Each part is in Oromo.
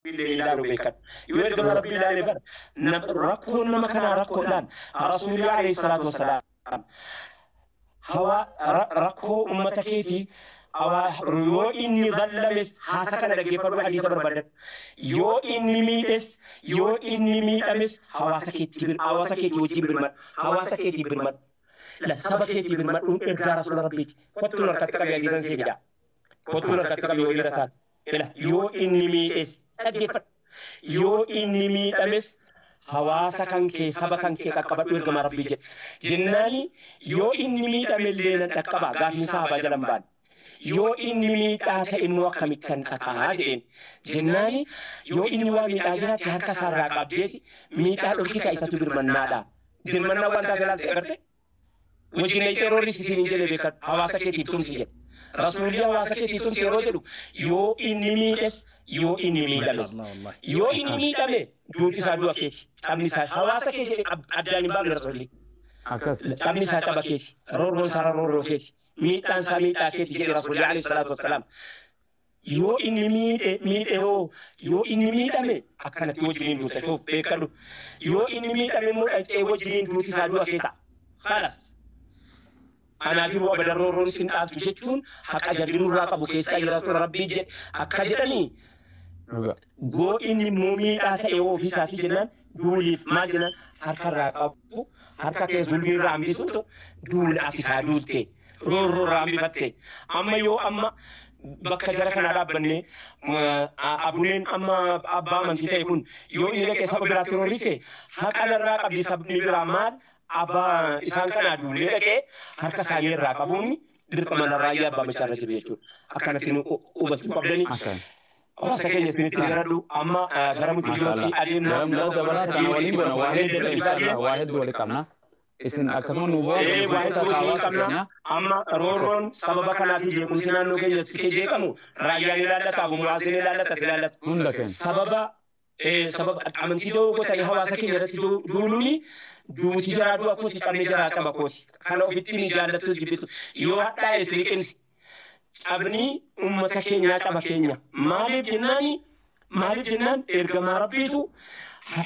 بالله لا بيكن يورد ربي لا لبر ركون ما كان ركون لان رسول الله عليه الصلاة والسلام هوا ركو أمتكيتي أو يو إني ظلمس حاسكنا لجيفر حديث بربادر يو إني ميدس يو إني ميدمس حواسكيتي حواسكيتي وجي برمت حواسكيتي برمت لا سبكيتي برمت إرجع رسول ربي فتونا كتك بيجيزن سيدا فتونا كتك بيجيرتات إلا يو إني ميدس أجيفر يو إني ميدمس hawaasa kan kee saba kan kee qaqqabadhu ergama rabbii jedhe jennaani yoo inni miidhame illee nan dhaqqaba gaafni saaba jalan baan yoo inni miidhaa ta'e immoo akkamittan dhaqaa jedheen jennaani yoo inni waa miidhaa jiraatti harka isaarraa qabdeeti miidhaa dhorkita isatu birmannaadha birmannaa wanta galaalte agarte wajjin ayxeeroorri sisiin jedhe beekan hawaasa keetiif tumsi jedhe rasuulli hawaasa keetiif tumsi yeroo jedhu yoo inni miidhes yoo inni miidhame yoo inni miidhame duuti isaa du'a keeti qabni isaa hawaasa kee jedhe addaan hin baafne rasuulli qabni isaa caba keeti roorroon isaa roorroo keeti miidhaan isaa miidhaa keeti jedhe rasuulli alayhi salaatu wassalaam yoo inni miidhe yoo inni miidhame akkanatti wajjiniin duuta shoof beekadhu yoo inni miidhame immoo dhaqee wajjiniin duuti isaa du'a keeta khalas أنا أجيب أبدرورون سين ألف جتون حق أجرين راقب كيسا يرسول ربي جت أكجرني go inni mumii dhaasa eewoo fi isaati jennaan duuliif maal jennaan harka irraa qabu harka kee zulbii irraa hambisuutu duula ati isaa duulte roorroo irraa hambifatte amma yoo amma bakka jara kanaa dhaabbannee abuleen amma abbaa amantii ta'e kun yoo inni dhaqee saba biraatti roorrise haqa irraa qabdi sabni biraa maal abbaa isaan kanaa duulee dhaqee harka isaanii irraa qabuun dirqama narraayyaa abbaa machaarra jiru jechuudha akkanatti hubachuu qabdanii. Hawaasa keenya isinitti garadhu amma gara muti ijooti adeemna لو دبرات كان ولين بنا واحد ولا كمنا isin akkasuma nu boo amma roorroon sababa kanaati jeequmsi naannoo keenyatti kee jeeqamu raayyaan ilaallata abu mu'aaziin ilaallata sababa amantii doogoo ta'e hawaasa keenya irratti duuluuni duuti jaraa du'a kooti qabne jaraa caba kooti kana ofitti ni jaallattus jibbitu yoo hadhaa isin qinsi cabni ummata keenyaa caba keenya maaliif jennaan ergamaa rabbiitu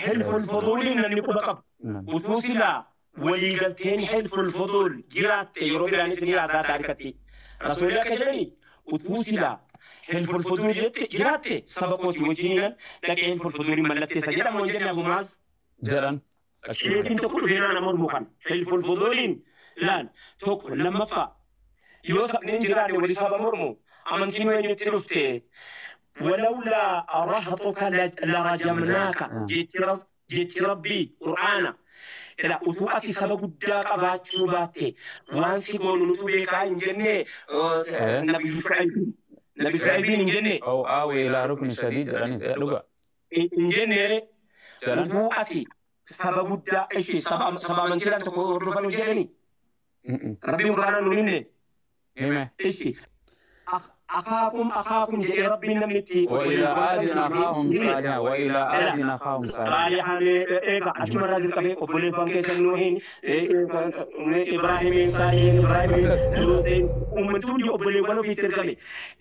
hilful fuduulii namni quba qabu utuu silaa walii galteen hilful fuduul jiraatte yeroo biraan isin haasaa taarikatti rasuulli akka jedhani utuu silaa hilful fuduul jiraatte saba kooti wajjiniinan dhaqee hilful fuduulii mallatteessa jedhamu hin jenne abumaas jedhan sheekiin tokko dhufeenaa namoonni mukan hilful fuduuliin laal tokko lammaffaa yoo sabneen jiraanne wali saba mormu amantiin eenyutti dhufte ولولا رهطك لرجمناك جيت ربي قرآنا إلى أتوقع سبب الداق باتشو باتي وانسي قولوا نتوبيك عن جنة نبي شعيبين جنة أو آوي إلى ركن شديد يعني لغة جنة أتوقع سبب الداق إيش سبب من تلك تقول رفنو جنة ربي قرآنا نمينة إيش أخاكم جاء ربي نمتي وإلى عاد أخاهم صالحا وإلى عاد أخاهم صالحا أشمر رجل كفي أبولي بانكي سنوهين إبراهيم صالحين إبراهيم لوطين أمتون جو أبولي ولو في تركمي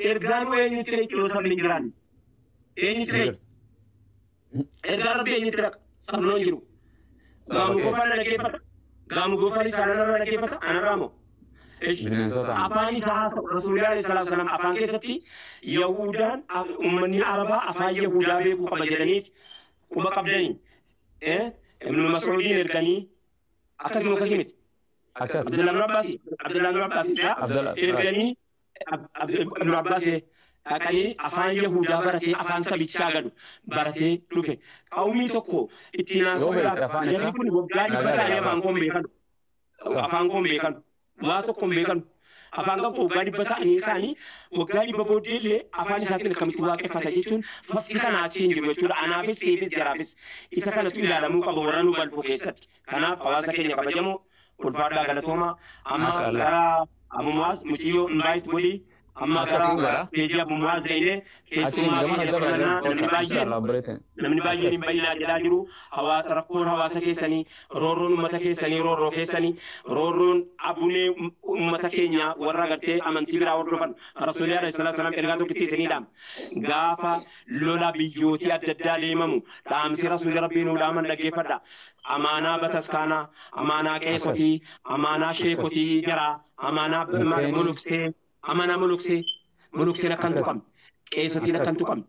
إرغانو أين يتريك لوسم من جران أين يتريك إرغان ربي أين يتريك سبلون جرو قامو غفال لكيفة قامو غفال سالنا لكيفة أنا رامو أفاني ساس رسول الله صلى الله عليه وسلم أفان كيستي يهودان أمني عربا أفان يهودا بيكو قبجلنيت وما قبلني ابن مسعودين إركاني أكاسي مكاسيمت عبد الله بن عباس إركاني ابن عباس أكاني أفان يهودا برتي أفان سبيت شاغدو برتي لوكي قومي توكو اتناسو جريبون وقاني بطاني أفان قوم بيكانو waa tokkoon beekan afaan qabu waggaa dhibba ta'anii kaanii waggaa dhibba booddeellee afaan isaatiin akkamitti waaqeffata jechuun fafti kana achiin jiru jechuudha anaafis seefis jaraafis isa kanatu ilaalamuu qaba warra nu balfu keessatti kanaaf hawaasa keenya kabajamoo ulfaadhaa galatoomaa amma gara abumaas muciyyoo invaayit godhii أما كرا بيجي أبو معاذ إليه كيسوما namni baay'een hin bayyinaa jedhaa jiru rakkoon hawaasa keessanii roorroon uummata keessanii roorroo keessanii roorroon abulee uummata keenya warra agartee amantii biraa hordofan rasuulii alayhi salaatu salaam ergaa tokkittiisaniidha gaafa lola biyyootii adda addaa deemamu dhaamsi rasuulii rabbii nuu dhaaman dhaggeeffadha amaanaa bataskaanaa amaanaa qeesotii amaanaa sheekotii jara amaanaa mulukseen akkan tuqamne qeesotiin akkan tuqamne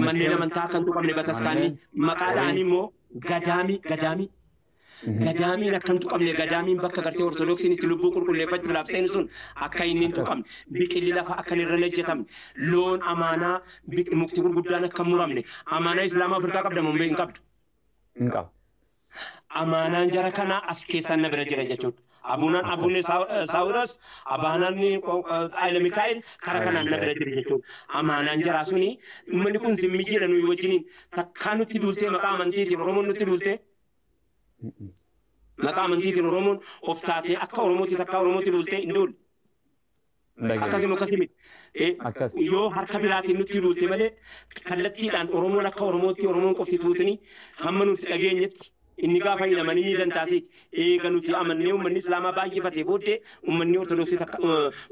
manneen amantaa kan tuqamne bataskaanii maqaadhaan immoo gadaamiin akkan tuqamne gadaamiin bakka gartee ortodoksiin itti lubbuu qulqulleeffachuudhaaf seenu sun akka inni hin tuqamne biqilli lafa akka irra lejjetamne loon amaanaa mukti gurguddaan akka muramne amaanaa islaamaa ofirraa qabda mumbee hin qabdu. Amaanaan jara kanaa as keessaan na bira jira jechuudha. Abuun Saawuras abaanaan Ayila Mikaa'el karaa kanaan na bira jira jechuudha. Amaanaan jaraa suni uummanni kun zimmii jedha nuyi wajjiniin takkaa nutti duultee maqaa amantiitiin Oromoon nutti duultee maqaa amantiitiin Oromoon of taatee akka Oromootti takkaa Oromootti duultee hin duule. Akkasii miti. Yoo harka biraatiin nutti duulte malee kallattiidhaan Oromoon akka Oromootti Oromoon qofti tuutanii hamma nuti dhageenyetti inni gaafa hidhamanii ni dantaasiiti. Eega nuti amannee uummanni Islaamaa baay'ifate booddee uummanni Ortodoksii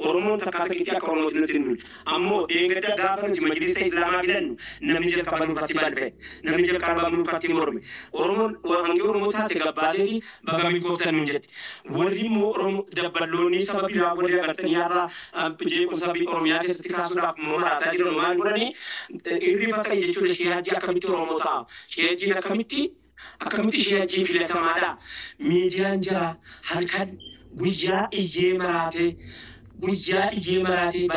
Oromoon takkaa takkitti akka Oromootti nutti hin duule. Ammoo deeggarda gaafa nuti majlisa Islaamaa filannu namni jalqaba nuufatti balfe namni jalqaba nuufatti morme. Oromoon hangi Oromoo taate gabbaateeti baga milkooftan nuun jetti. Warri immoo Oromoo dabballoonni saba biraa warri agartanii har'a jeequmsa Oromiyaa keessatti kaasuudhaaf maraataa jiran maal godhanii irrifatan jechuudha shihaajii akkamitti Oromoo ta'a. Shihaajiin akkamitti shihaajii filatamaadha. Miidiyaan jara halkan guyyaa iyyee maraatee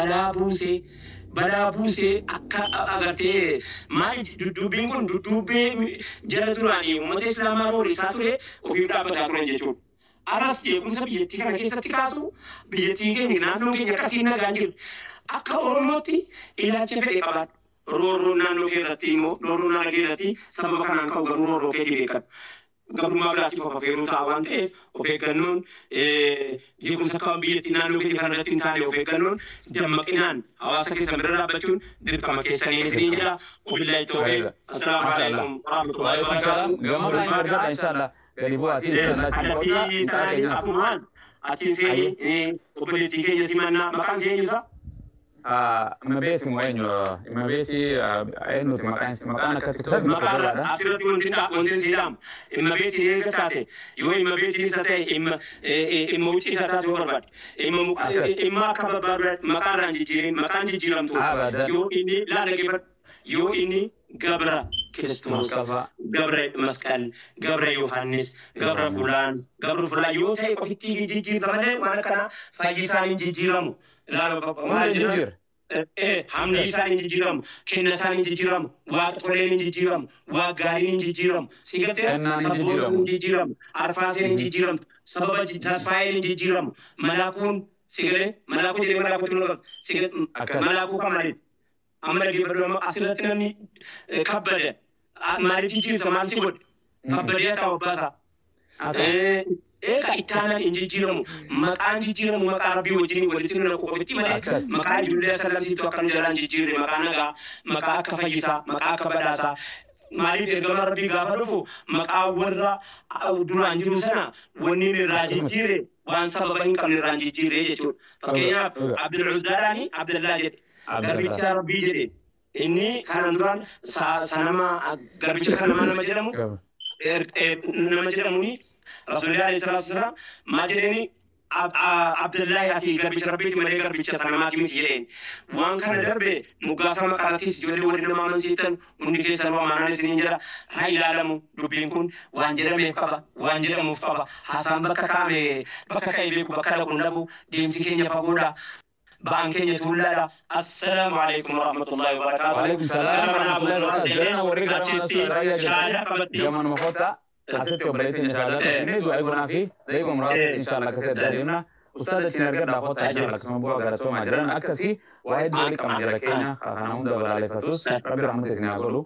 balaa buusee akka agartee maal dudduubbiin kun dudduubbee jala duraanii uummata Islaamaa roorisaa ture ofii dhaabbataa turan jechuudha. Aras jeequmsa biyyattii kana keessatti kaasu biyyattii keenya naannoo keenya akkasiin nagaan jiru. Akka Oromootti ilaalcha fedhe qabaadhu. Roorroon naannoo keerratti immoo roorroon naannoo keerratti sababa kanaan ka'u garuu roorroo keetii beekan. Gabrummaa biraatiif of afeeruu ta'a waan ta'eef of eeggannoon jeequmsa akka biyyattii naannoo keenya kanarratti hin taane of eeggannoon dammaqinaan hawaasa keessan bira dhaabbachuun dirqama keessanii isin jedha. Wabillahi tawfiiq. Assalaamu alaikum warahmatullahi wabarakatuh. Atiin seenii obboleettii keenya simannaa maqaan seenyuusaa? Imabeti mwenyo, imabeti nuti maqaan akkatti tufatu maqaan asirratti wanti siidhamu imabeti eega taate yoo imabeti isa ta'e imma wucii isa taate yoo barbaade imma akka barbaadu maqaan jijjiiramtu yoo inni yoo inni Gabra Kiristoos, Gabra Masqal, Gabra Yohaannis, Gabra Fulaan yoo ta'e ofitti jijjiiramalee waan akkana fayyisaan hin jijjiiramu. Hamni isaan hin jijjiiramu, kenna isaan hin jijjiiramu, waaqa toleen hin jijjiiramu, waa gaariin hin jijjiiramu, sigatee sabbootu hin jijjiiramu, arfaaseen hin jijjiiramtu, sababa tasfaayeen hin jijjiiramu, malaakuun sigalee malaakuu jedhee malaakuutti nu qabatu, malaakuu kan maaliif? Amma dhaggeeffadhu amma asirratti namni kabbada maaliif jijjiirta maal si godhe? Kabbadee ta'u abbaasaa. Eega ittaanaan hin jijjiiramu maqaan jijjiiramu maqaa rabbii wajjin walitti nuna qofitti malee maqaa ijoollee sallamsiiftu akka nu jalaan jijjiirre maqaa nagaa maqaa akka fayyisaa maqaa akka badhaasaa maaliif ergama rabbii gaafa dhufu maqaa warra duraan jiru sana wanni irraa jijjiire waan sababa hin qabne irraan jijjiire jechuudha. Fakkeenyaaf Abdul Uzzaadhaani Abdallaa jedhe garbicha rabbii jedhe inni kanan duraan garbicha sanamaa nama jedhamuuni Rasulullah alayhi salatu wasalam ma jedheni Abdullahi ati garbicha rabbiiti malee garbicha sanamaati miti jedheen waan kana darbe muggaasa maqaarrattis ijoollee warri nama amansiisan hundi keessan amaanaan isiniin jedha haa ilaalamu dubbiin kun waan jedhameef qaba waan jedhamuuf qaba haasaan bakka ka'e beeku bakka dhaquun dhabu deemsi keenya fagoodha ba'aan keenya tuullaadha. Assalaamu alaikum warahmatullahi wabarakatuh. Waalaikum salaam warahmatullahi wabarakatuh. Asirratti obboleettiin shaadaa ta'e du'a eegunaa fi deegoo muraasa inshaallah akkasii adeemna. Ustaada isin argadha hota inshaallah akkasuma bu'aa galatoomaa jiran akkasii waa hedduu walii qaban jara keenya kana hunda balaaleffatus rabbi rahmata isin haa godhu.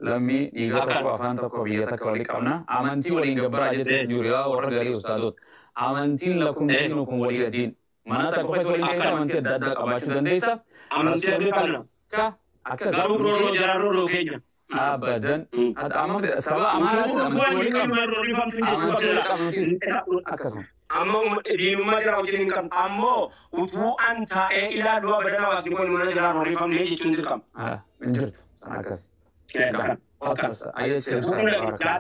Lammii dhiiga tokko afaan tokko biyya takka walii qabna. Amantii waliin gabbaraa jettee jiru yaa warra gaarii ustaadota. Amantiin lakum diinukum waliya diin. mana tokko keessa waliin keessa amantii adda addaa qabaachuu dandeessa. Amantii adda qabna. Akkas. Garuu rooroo jaraaroo keenya. Abadan. Amantii saba amaanaatti amantii walii qabu. Amantii walii qabu akkasuma. Ammoo diinummaa jara wajjin hin qabnu. Ammoo utuu an taa'ee ilaaluu abadan hawaasni kun mana jaraaroo rifamnee jechuun dirqama. Hin jirtu. Akkas. Akkas. Ayyee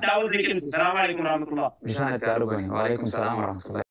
Daawud Rikin, salaamu alaikum warahmatullah. Bishaan itti haa dhugani. Waalaikum salaam warahmatullah.